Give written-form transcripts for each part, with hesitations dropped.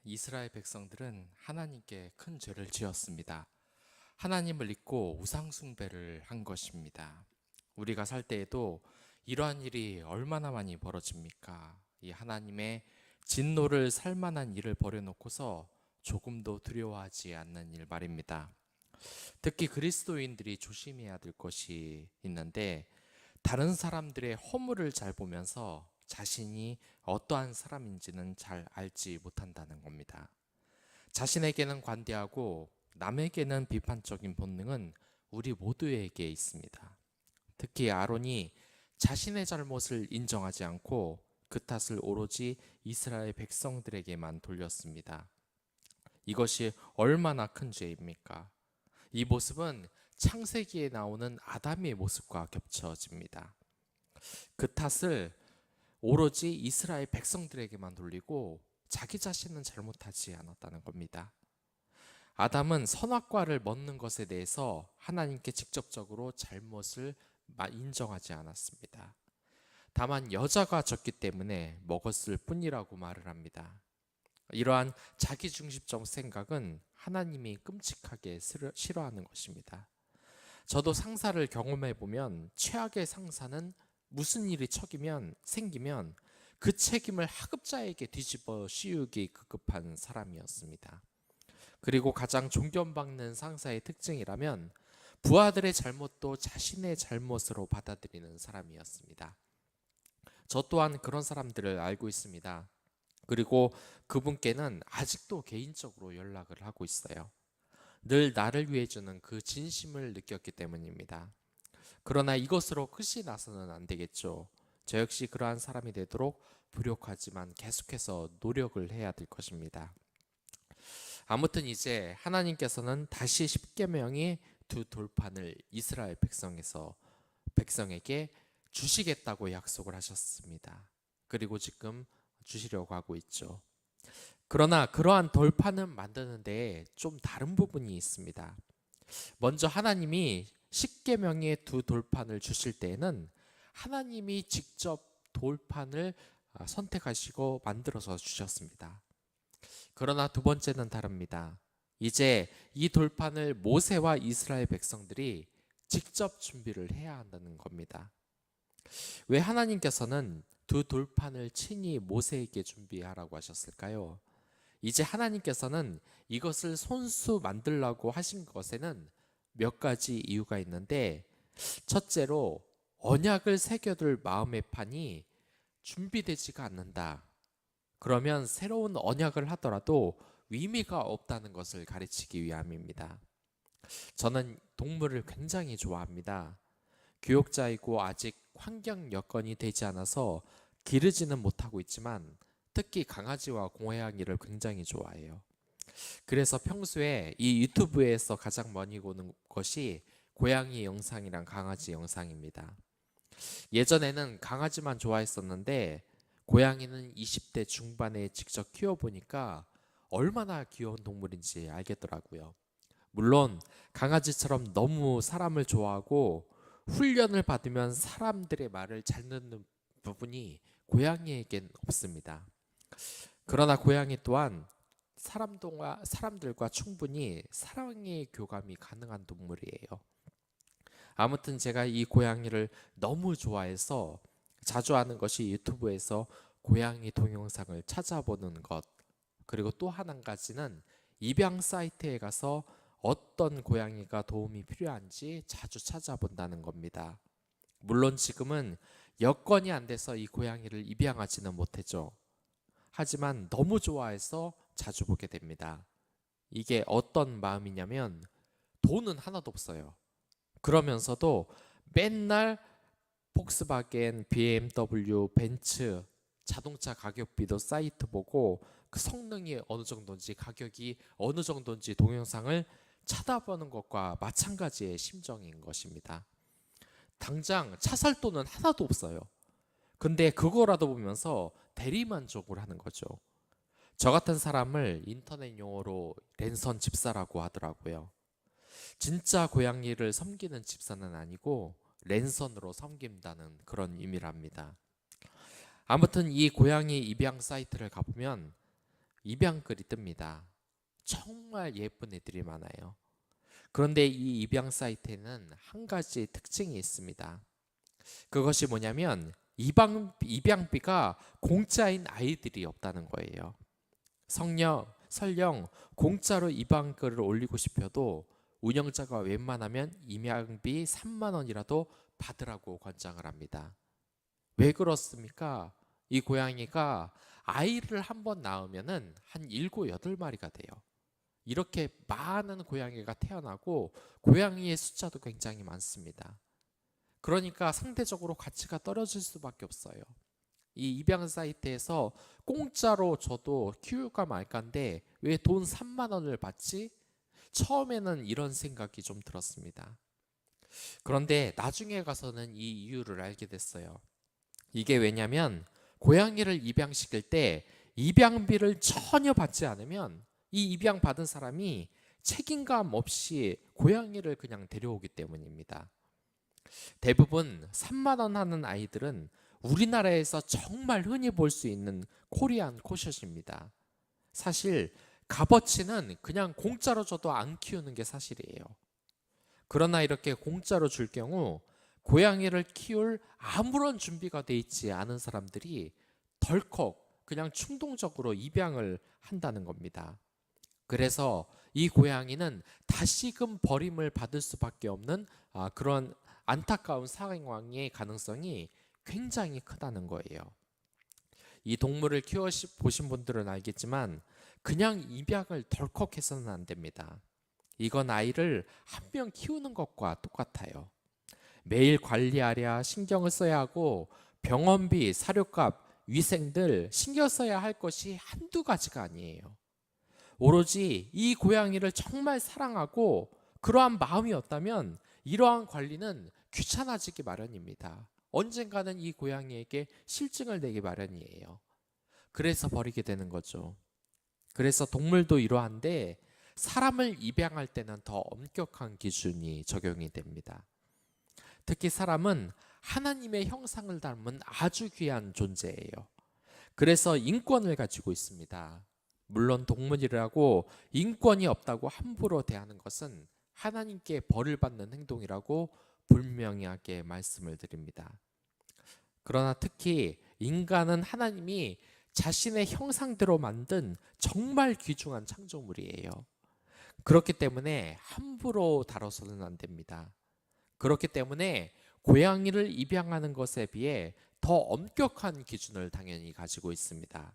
이스라엘 백성들은 하나님께 큰 죄를 지었습니다. 하나님을 잊고 우상 숭배를 한 것입니다. 우리가 살 때에도 이러한 일이 얼마나 많이 벌어집니까? 이 하나님의 진노를 살 만한 일을 벌여놓고서 조금도 두려워하지 않는 일 말입니다. 특히 그리스도인들이 조심해야 될 것이 있는데, 다른 사람들의 허물을 잘 보면서 자신이 어떠한 사람인지는 잘 알지 못한다는 겁니다. 자신에게는 관대하고 남에게는 비판적인 본능은 우리 모두에게 있습니다. 특히 아론이 자신의 잘못을 인정하지 않고 그 탓을 오로지 이스라엘 백성들에게만 돌렸습니다. 이것이 얼마나 큰 죄입니까? 이 모습은 창세기에 나오는 아담의 모습과 겹쳐집니다. 그 탓을 오로지 이스라엘 백성들에게만 돌리고 자기 자신은 잘못하지 않았다는 겁니다. 아담은 선악과를 먹는 것에 대해서 하나님께 직접적으로 잘못을 인정하지 않았습니다. 다만 여자가 졌기 때문에 먹었을 뿐이라고 말을 합니다. 이러한 자기중심적 생각은 하나님이 끔찍하게 싫어하는 것입니다. 저도 상사를 경험해 보면 최악의 상사는 무슨 일이 생기면 그 책임을 하급자에게 뒤집어 씌우기 급급한 사람이었습니다. 그리고 가장 존경받는 상사의 특징이라면 부하들의 잘못도 자신의 잘못으로 받아들이는 사람이었습니다. 저 또한 그런 사람들을 알고 있습니다. 그리고 그분께는 아직도 개인적으로 연락을 하고 있어요. 늘 나를 위해 주는 그 진심을 느꼈기 때문입니다. 그러나 이것으로 끝이 나서는 안 되겠죠. 저 역시 그러한 사람이 되도록 부력하지만 계속해서 노력을 해야 될 것입니다. 아무튼 이제 하나님께서는 다시 십계명의 두 돌판을 이스라엘 백성에게 주시겠다고 약속을 하셨습니다. 그리고 지금 주시려고 하고 있죠. 그러나 그러한 돌판은 만드는데 좀 다른 부분이 있습니다. 먼저 하나님이 십계명의 두 돌판을 주실 때에는 하나님이 직접 돌판을 선택하시고 만들어서 주셨습니다. 그러나 두 번째는 다릅니다. 이제 이 돌판을 모세와 이스라엘 백성들이 직접 준비를 해야 한다는 겁니다. 왜 하나님께서는 두 돌판을 친히 모세에게 준비하라고 하셨을까요? 이제 하나님께서는 이것을 손수 만들라고 하신 것에는 몇 가지 이유가 있는데, 첫째로 언약을 새겨둘 마음의 판이 준비되지가 않는다. 그러면 새로운 언약을 하더라도 의미가 없다는 것을 가르치기 위함입니다. 저는 동물을 굉장히 좋아합니다. 교육자이고 아직 환경 여건이 되지 않아서 기르지는 못하고 있지만 특히 강아지와 고양이를 굉장히 좋아해요. 그래서 평소에 이 유튜브에서 가장 많이 보는 것이 고양이 영상이랑 강아지 영상입니다. 예전에는 강아지만 좋아했었는데 고양이는 20대 중반에 직접 키워보니까 얼마나 귀여운 동물인지 알겠더라고요. 물론 강아지처럼 너무 사람을 좋아하고 훈련을 받으면 사람들의 말을 잘 듣는 부분이 고양이에겐 없습니다. 그러나 고양이 또한 사람들과 충분히 사랑의 교감이 가능한 동물이에요. 아무튼 제가 이 고양이를 너무 좋아해서 자주 하는 것이 유튜브에서 고양이 동영상을 찾아보는 것, 그리고 또 한 가지는 입양 사이트에 가서 어떤 고양이가 도움이 필요한지 자주 찾아본다는 겁니다. 물론 지금은 여건이 안 돼서 이 고양이를 입양하지는 못했죠. 하지만 너무 좋아해서 자주 보게 됩니다. 이게 어떤 마음이냐면 돈은 하나도 없어요. 그러면서도 맨날 폭스바겐, BMW, 벤츠 자동차 가격비도 사이트 보고 그 성능이 어느 정도인지 가격이 어느 정도인지 동영상을 찾아보는 것과 마찬가지의 심정인 것입니다. 당장 차 살 돈은 하나도 없어요. 근데 그거라도 보면서 대리만족을 하는 거죠. 저 같은 사람을 인터넷 용어로 랜선 집사라고 하더라고요. 진짜 고양이를 섬기는 집사는 아니고 랜선으로 섬긴다는 그런 의미랍니다. 아무튼 이 고양이 입양 사이트를 가보면 입양글이 뜹니다. 정말 예쁜 애들이 많아요. 그런데 이 입양 사이트에는 한 가지 특징이 있습니다. 그것이 뭐냐면 입양비가 공짜인 아이들이 없다는 거예요. 설령 공짜로 입양글을 올리고 싶어도 운영자가 웬만하면 입양비 3만 원이라도 받으라고 권장을 합니다. 왜 그렇습니까? 이 고양이가 아이를 한 번 낳으면은 한 7, 8마리가 돼요. 이렇게 많은 고양이가 태어나고 고양이의 숫자도 굉장히 많습니다. 그러니까 상대적으로 가치가 떨어질 수밖에 없어요. 이 입양 사이트에서 공짜로 줘도 키울까 말까인데 왜 돈 3만 원을 받지? 처음에는 이런 생각이 좀 들었습니다. 그런데 나중에 가서는 이 이유를 알게 됐어요. 이게 왜냐면 고양이를 입양시킬 때 입양비를 전혀 받지 않으면 이 입양 받은 사람이 책임감 없이 고양이를 그냥 데려오기 때문입니다. 대부분 3만 원 하는 아이들은 우리나라에서 정말 흔히 볼 수 있는 코리안 코숏입니다. 사실 값어치는 그냥 공짜로 줘도 안 키우는 게 사실이에요. 그러나 이렇게 공짜로 줄 경우 고양이를 키울 아무런 준비가 돼 있지 않은 사람들이 덜컥 그냥 충동적으로 입양을 한다는 겁니다. 그래서 이 고양이는 다시금 버림을 받을 수밖에 없는 그런 안타까운 상황의 가능성이 굉장히 크다는 거예요. 이 동물을 키워보신 분들은 알겠지만 그냥 입양을 덜컥 해서는 안 됩니다. 이건 아이를 한 명 키우는 것과 똑같아요. 매일 관리하랴 신경을 써야 하고 병원비, 사료값, 위생들 신경 써야 할 것이 한두 가지가 아니에요. 오로지 이 고양이를 정말 사랑하고 그러한 마음이었다면 이러한 관리는 귀찮아지기 마련입니다. 언젠가는 이 고양이에게 실증을 내기 마련이에요. 그래서 버리게 되는 거죠. 그래서 동물도 이러한데 사람을 입양할 때는 더 엄격한 기준이 적용이 됩니다. 특히 사람은 하나님의 형상을 닮은 아주 귀한 존재예요. 그래서 인권을 가지고 있습니다. 물론 동물이라고 인권이 없다고 함부로 대하는 것은 하나님께 벌을 받는 행동이라고 분명하게 말씀을 드립니다. 그러나 특히 인간은 하나님이 자신의 형상대로 만든 정말 귀중한 창조물이에요. 그렇기 때문에 함부로 다뤄서는 안 됩니다. 그렇기 때문에 고양이를 입양하는 것에 비해 더 엄격한 기준을 당연히 가지고 있습니다.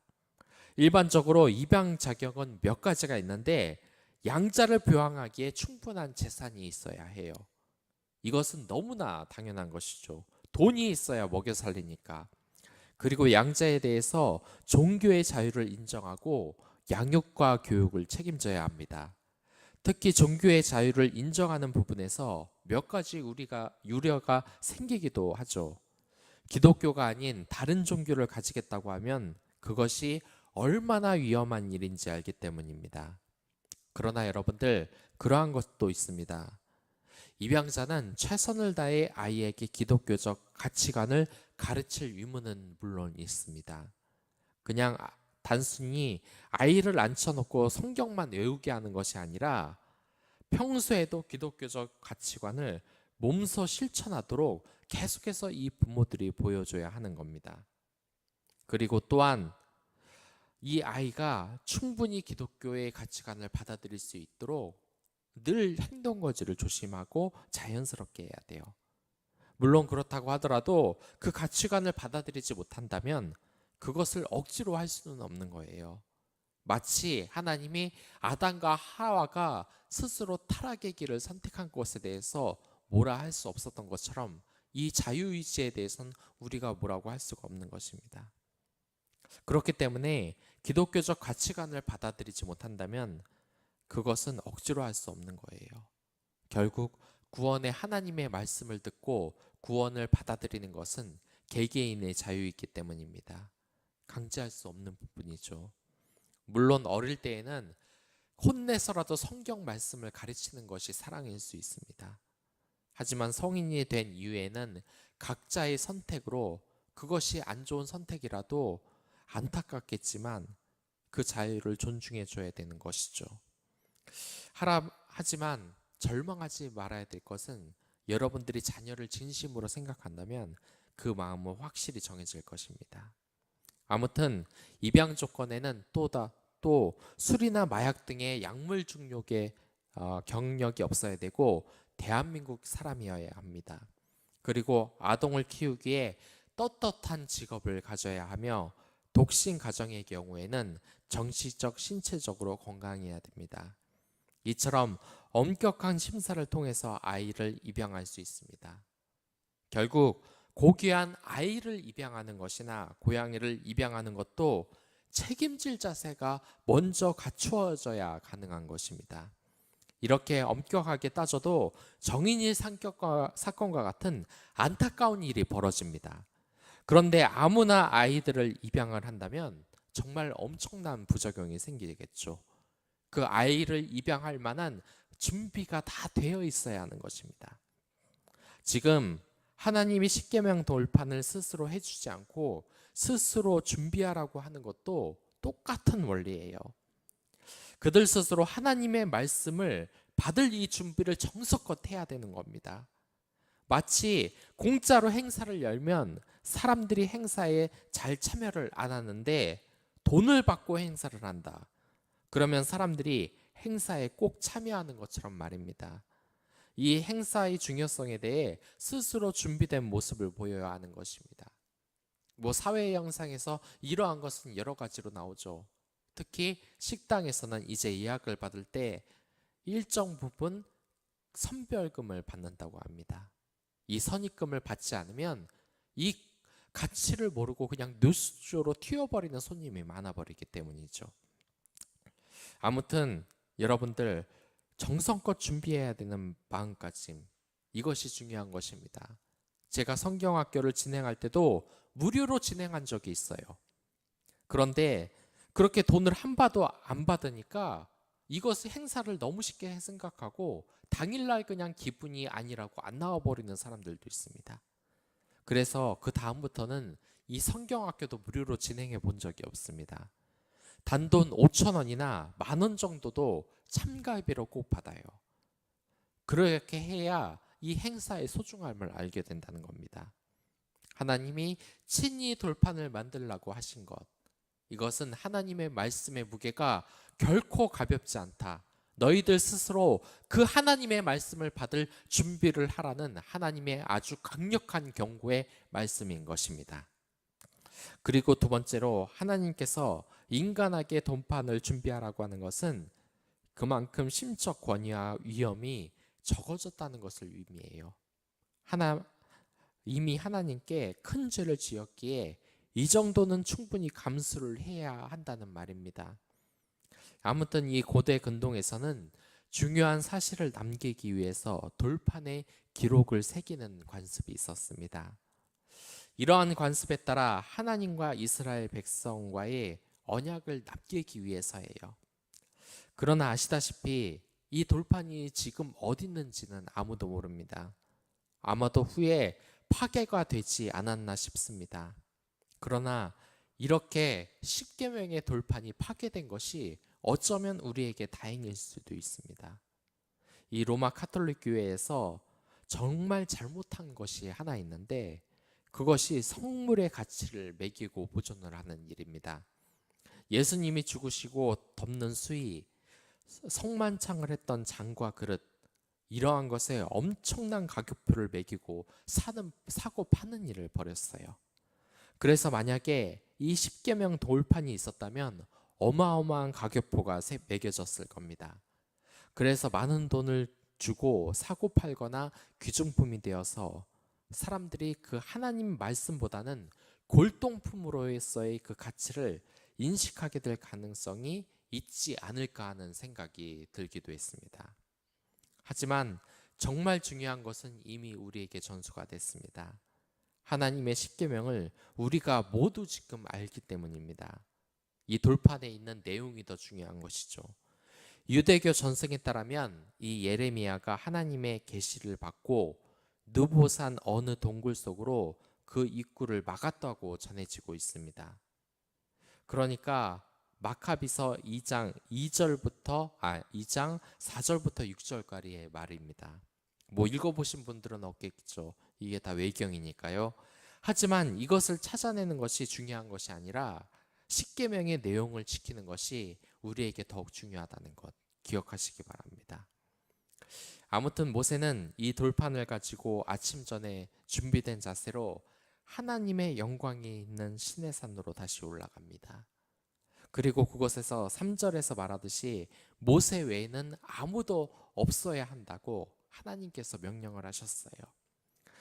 일반적으로 입양 자격은 몇 가지가 있는데 양자를 부양하기에 충분한 재산이 있어야 해요. 이것은 너무나 당연한 것이죠. 돈이 있어야 먹여 살리니까. 그리고 양자에 대해서 종교의 자유를 인정하고 양육과 교육을 책임져야 합니다. 특히 종교의 자유를 인정하는 부분에서 몇 가지 우리가 유려가 생기기도 하죠. 기독교가 아닌 다른 종교를 가지겠다고 하면 그것이 얼마나 위험한 일인지 알기 때문입니다. 그러나 여러분들, 그러한 것도 있습니다. 입양자는 최선을 다해 아이에게 기독교적 가치관을 가르칠 의무는 물론 있습니다. 그냥 단순히 아이를 앉혀놓고 성경만 외우게 하는 것이 아니라 평소에도 기독교적 가치관을 몸소 실천하도록 계속해서 이 부모들이 보여줘야 하는 겁니다. 그리고 또한 이 아이가 충분히 기독교의 가치관을 받아들일 수 있도록 늘 행동거지를 조심하고 자연스럽게 해야 돼요. 물론 그렇다고 하더라도 그 가치관을 받아들이지 못한다면 그것을 억지로 할 수는 없는 거예요. 마치 하나님이 아담과 하와가 스스로 타락의 길을 선택한 것에 대해서 뭐라 할 수 없었던 것처럼 이 자유의지에 대해서는 우리가 뭐라고 할 수가 없는 것입니다. 그렇기 때문에 기독교적 가치관을 받아들이지 못한다면 그것은 억지로 할 수 없는 거예요. 결국 구원의 하나님의 말씀을 듣고 구원을 받아들이는 것은 개개인의 자유이기 때문입니다. 강제할 수 없는 부분이죠. 물론 어릴 때에는 혼내서라도 성경 말씀을 가르치는 것이 사랑일 수 있습니다. 하지만 성인이 된 이후에는 각자의 선택으로 그것이 안 좋은 선택이라도 안타깝겠지만 그 자유를 존중해 줘야 되는 것이죠. 하지만 절망하지 말아야 될 것은 여러분들이 자녀를 진심으로 생각한다면 그 마음은 확실히 정해질 것입니다. 아무튼 입양 조건에는 또 술이나 마약 등의 약물 중독의 경력이 없어야 되고 대한민국 사람이어야 합니다. 그리고 아동을 키우기에 떳떳한 직업을 가져야 하며 독신 가정의 경우에는 정신적, 신체적으로 건강해야 됩니다. 이처럼 엄격한 심사를 통해서 아이를 입양할 수 있습니다. 결국 고귀한 아이를 입양하는 것이나 고양이를 입양하는 것도 책임질 자세가 먼저 갖추어져야 가능한 것입니다. 이렇게 엄격하게 따져도 정인이 사건과 같은 안타까운 일이 벌어집니다. 그런데 아무나 아이들을 입양을 한다면 정말 엄청난 부작용이 생기겠죠. 그 아이를 입양할 만한 준비가 다 되어 있어야 하는 것입니다. 지금 하나님이 십계명 돌판을 스스로 해주지 않고 스스로 준비하라고 하는 것도 똑같은 원리예요. 그들 스스로 하나님의 말씀을 받을 이 준비를 정성껏 해야 되는 겁니다. 마치 공짜로 행사를 열면 사람들이 행사에 잘 참여를 안 하는데 돈을 받고 행사를 한다. 그러면 사람들이 행사에 꼭 참여하는 것처럼 말입니다. 이 행사의 중요성에 대해 스스로 준비된 모습을 보여야 하는 것입니다. 사회 영상에서 이러한 것은 여러 가지로 나오죠. 특히 식당에서는 이제 예약을 받을 때 일정 부분 선별금을 받는다고 합니다. 이 선입금을 받지 않으면 이 가치를 모르고 그냥 뉴스쇼로 튀어버리는 손님이 많아버리기 때문이죠. 아무튼 여러분들 정성껏 준비해야 되는 마음가짐, 이것이 중요한 것입니다. 제가 성경학교를 진행할 때도 무료로 진행한 적이 있어요. 그런데 그렇게 돈을 한 바도 안 받으니까 이것을 행사를 너무 쉽게 생각하고 당일날 그냥 기분이 아니라고 안 나와버리는 사람들도 있습니다. 그래서 그 다음부터는 이 성경학교도 무료로 진행해 본 적이 없습니다. 단돈 5천 원이나 10,000원 정도도 참가비로 꼭 받아요. 그렇게 해야 이 행사의 소중함을 알게 된다는 겁니다. 하나님이 친히 돌판을 만들라고 하신 것, 이것은 하나님의 말씀의 무게가 결코 가볍지 않다. 너희들 스스로 그 하나님의 말씀을 받을 준비를 하라는 하나님의 아주 강력한 경고의 말씀인 것입니다. 그리고 두 번째로 하나님께서 인간에게 돈판을 준비하라고 하는 것은 그만큼 심적 권위와 위험이 적어졌다는 것을 의미해요. 이미 하나님께 큰 죄를 지었기에 이 정도는 충분히 감수를 해야 한다는 말입니다. 아무튼 이 고대 근동에서는 중요한 사실을 남기기 위해서 돌판에 기록을 새기는 관습이 있었습니다. 이러한 관습에 따라 하나님과 이스라엘 백성과의 언약을 남기기 위해서예요. 그러나 아시다시피 이 돌판이 지금 어디 있는지는 아무도 모릅니다. 아마도 후에 파괴가 되지 않았나 싶습니다. 그러나 이렇게 십계명의 돌판이 파괴된 것이 어쩌면 우리에게 다행일 수도 있습니다. 이 로마 카톨릭 교회에서 정말 잘못한 것이 하나 있는데 그것이 성물의 가치를 매기고 보존을 하는 일입니다. 예수님이 죽으시고 덮는 수의, 성만창을 했던 잔과 그릇, 이러한 것에 엄청난 가격표를 매기고 사고 파는 일을 벌였어요. 그래서 만약에 이 십계명 돌판이 있었다면 어마어마한 가격표가 매겨졌을 겁니다. 그래서 많은 돈을 주고 사고 팔거나 귀중품이 되어서 사람들이 그 하나님 말씀보다는 골동품으로서의 그 가치를 인식하게 될 가능성이 있지 않을까 하는 생각이 들기도 했습니다. 하지만 정말 중요한 것은 이미 우리에게 전수가 됐습니다. 하나님의 십계명을 우리가 모두 지금 알기 때문입니다. 이 돌판에 있는 내용이 더 중요한 것이죠. 유대교 전승에 따르면 이 예레미야가 하나님의 계시를 받고 느보산 어느 동굴 속으로 그 입구를 막았다고 전해지고 있습니다. 그러니까 마카비서 2장 2장 4절부터 6절까지의 말입니다. 뭐 읽어보신 분들은 없겠죠. 이게 다 외경이니까요. 하지만 이것을 찾아내는 것이 중요한 것이 아니라 십계명의 내용을 지키는 것이 우리에게 더욱 중요하다는 것 기억하시기 바랍니다. 아무튼 모세는 이 돌판을 가지고 아침 전에 준비된 자세로 하나님의 영광이 있는 시내산으로 다시 올라갑니다. 그리고 그곳에서 3절에서 말하듯이 모세 외에는 아무도 없어야 한다고 하나님께서 명령을 하셨어요.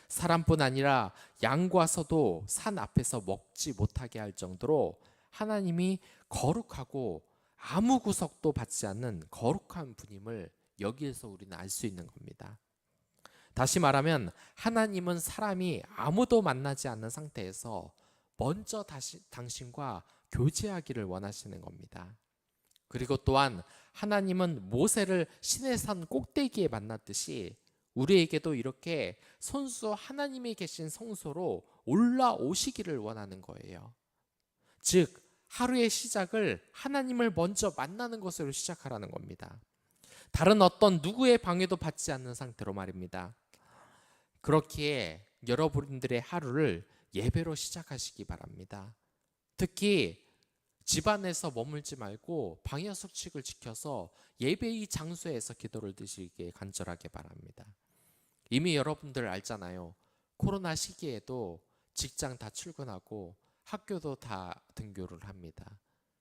사람뿐 아니라 양과 소도 산 앞에서 먹지 못하게 할 정도로 하나님이 거룩하고 아무 구속도 받지 않는 거룩한 분임을 여기에서 우리는 알 수 있는 겁니다. 다시 말하면 하나님은 사람이 아무도 만나지 않는 상태에서 먼저 당신과 교제하기를 원하시는 겁니다. 그리고 또한 하나님은 모세를 시내산 꼭대기에 만났듯이 우리에게도 이렇게 손수 하나님이 계신 성소로 올라오시기를 원하는 거예요. 즉 하루의 시작을 하나님을 먼저 만나는 것으로 시작하라는 겁니다. 다른 어떤 누구의 방해도 받지 않는 상태로 말입니다. 그렇기에 여러분들의 하루를 예배로 시작하시기 바랍니다. 특히 집안에서 머물지 말고 방역수칙을 지켜서 예배의 장소에서 기도를 드시기에 간절하게 바랍니다. 이미 여러분들 알잖아요. 코로나 시기에도 직장 다 출근하고 학교도 다 등교를 합니다.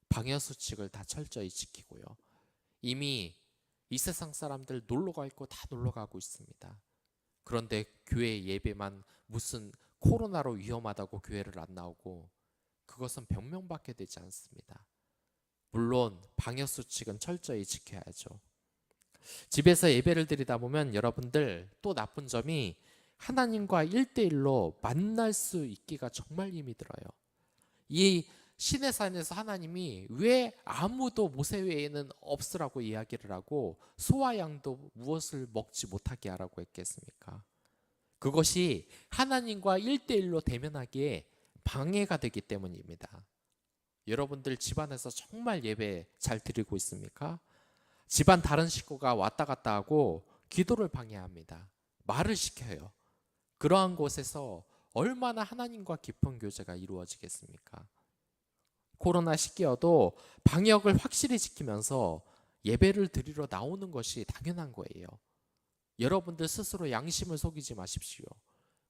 방역수칙을 다 철저히 지키고요. 이미 이 세상 사람들 놀러 가 있고 다 놀러 가고 있습니다. 그런데 교회 예배만 무슨 코로나로 위험하다고 교회를 안 나오고 그것은 변명받게 되지 않습니다. 물론 방역수칙은 철저히 지켜야죠. 집에서 예배를 드리다 보면 여러분들 또 나쁜 점이 하나님과 1대1로 만날 수 있기가 정말 힘이 들어요. 이 시내산에서 하나님이 왜 아무도 모세 외에는 없으라고 이야기를 하고 소와 양도 무엇을 먹지 못하게 하라고 했겠습니까? 그것이 하나님과 1대1로 대면하기에 방해가 되기 때문입니다. 여러분들 집안에서 정말 예배 잘 드리고 있습니까? 집안 다른 식구가 왔다 갔다 하고 기도를 방해합니다. 말을 시켜요. 그러한 곳에서 얼마나 하나님과 깊은 교제가 이루어지겠습니까? 코로나 시기여도 방역을 확실히 지키면서 예배를 드리러 나오는 것이 당연한 거예요. 여러분들 스스로 양심을 속이지 마십시오.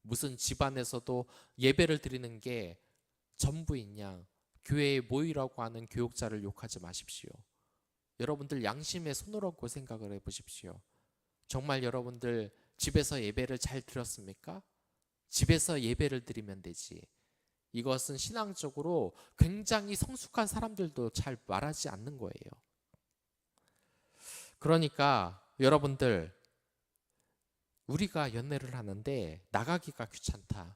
무슨 집안에서도 예배를 드리는 게 전부인 양 교회에 모이라고 하는 교육자를 욕하지 마십시오. 여러분들 양심에 손을 얹고 생각을 해보십시오. 정말 여러분들 집에서 예배를 잘 드렸습니까? 집에서 예배를 드리면 되지. 이것은 신앙적으로 굉장히 성숙한 사람들도 잘 말하지 않는 거예요. 그러니까 여러분들 우리가 연애를 하는데 나가기가 귀찮다.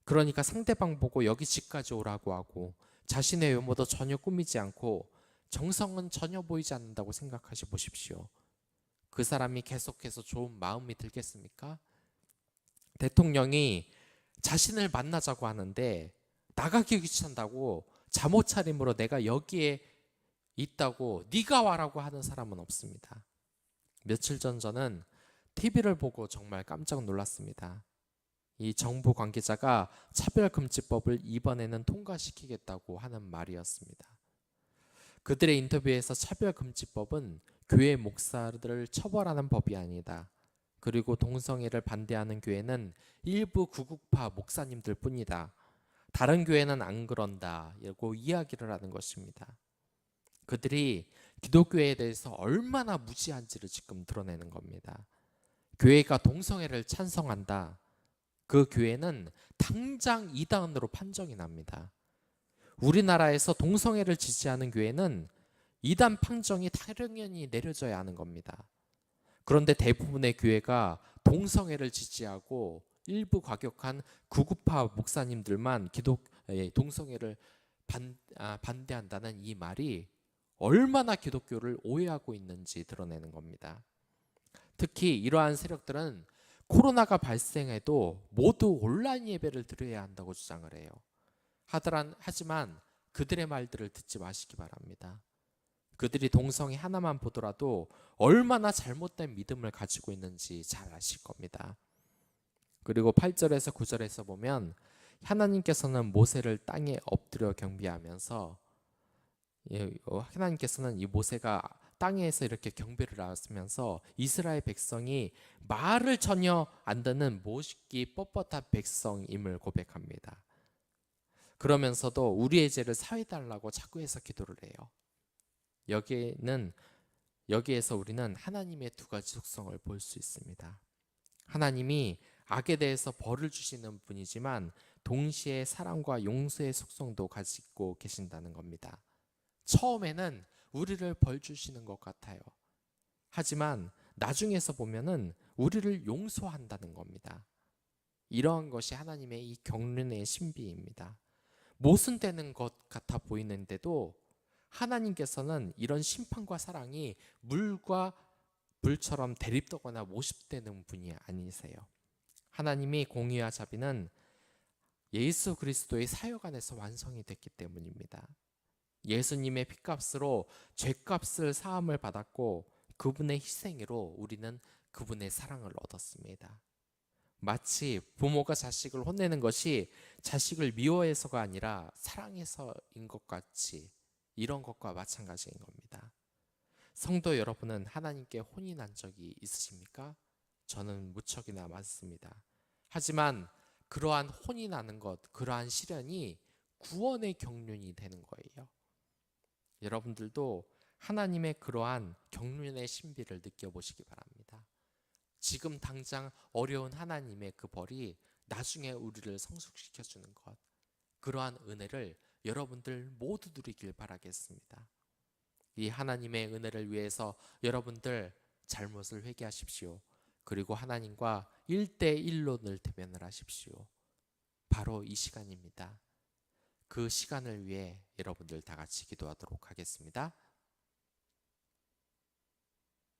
그러니까 상대방 보고 여기 집까지 오라고 하고 자신의 외모도 전혀 꾸미지 않고 정성은 전혀 보이지 않는다고 생각하시 보십시오. 그 사람이 계속해서 좋은 마음이 들겠습니까? 대통령이 자신을 만나자고 하는데 나가기 귀찮다고 잠옷 차림으로 내가 여기에 있다고 네가 와라고 하는 사람은 없습니다. 며칠 전 저는 TV를 보고 정말 깜짝 놀랐습니다. 이 정부 관계자가 차별금지법을 이번에는 통과시키겠다고 하는 말이었습니다. 그들의 인터뷰에서 차별금지법은 교회 목사들을 처벌하는 법이 아니다. 그리고 동성애를 반대하는 교회는 일부 구국파 목사님들 뿐이다. 다른 교회는 안 그런다. 라고 이야기를 하는 것입니다. 그들이 기독교에 대해서 얼마나 무지한지를 지금 드러내는 겁니다. 교회가 동성애를 찬성한다. 그 교회는 당장 이단으로 판정이 납니다. 우리나라에서 동성애를 지지하는 교회는 이단 판정이 당연히 내려져야 하는 겁니다. 그런데 대부분의 교회가 동성애를 지지하고 일부 과격한 구구파 목사님들만 동성애를 반대한다는 이 말이 얼마나 기독교를 오해하고 있는지 드러내는 겁니다. 특히 이러한 세력들은 코로나가 발생해도 모두 온라인 예배를 드려야 한다고 주장을 해요. 하지만 그들의 말들을 듣지 마시기 바랍니다. 그들이 동성애 하나만 보더라도 얼마나 잘못된 믿음을 가지고 있는지 잘 아실 겁니다. 그리고 8절에서 9절에서 보면 하나님께서는 모세를 땅에 엎드려 경배하면서 하나님께서는 이 모세가 땅에서 이렇게 경배를 하면서 이스라엘 백성이 말을 전혀 안 듣는 모시기 뻣뻣한 백성임을 고백합니다. 그러면서도 우리의 죄를 사해달라고 자꾸 해서 기도를 해요. 여기에서 우리는 하나님의 두 가지 속성을 볼 수 있습니다. 하나님이 악에 대해서 벌을 주시는 분이지만 동시에 사랑과 용서의 속성도 가지고 계신다는 겁니다. 처음에는 우리를 벌 주시는 것 같아요. 하지만 나중에서 보면은 우리를 용서한다는 겁니다. 이러한 것이 하나님의 이 경륜의 신비입니다. 모순되는 것 같아 보이는데도 하나님께서는 이런 심판과 사랑이 물과 불처럼 대립되거나 모습되는 분이 아니세요. 하나님이 공의와 자비는 예수 그리스도의 사역 안에서 완성이 됐기 때문입니다. 예수님의 피값으로 죄값을 사함을 받았고 그분의 희생으로 우리는 그분의 사랑을 얻었습니다. 마치 부모가 자식을 혼내는 것이 자식을 미워해서가 아니라 사랑해서인 것 같이 이런 것과 마찬가지인 겁니다. 성도 여러분은 하나님께 혼이 난 적이 있으십니까? 저는 무척이나 많습니다. 하지만 그러한 혼이 나는 것, 그러한 시련이 구원의 경륜이 되는 거예요. 여러분들도 하나님의 그러한 경륜의 신비를 느껴보시기 바랍니다. 지금 당장 어려운 하나님의 그 벌이 나중에 우리를 성숙시켜주는 것, 그러한 은혜를 여러분들 모두 누리길 바라겠습니다. 이 하나님의 은혜를 위해서 여러분들 잘못을 회개하십시오. 그리고 하나님과 1대1로 늘 대면을 하십시오. 바로 이 시간입니다. 그 시간을 위해 여러분들 다 같이 기도하도록 하겠습니다.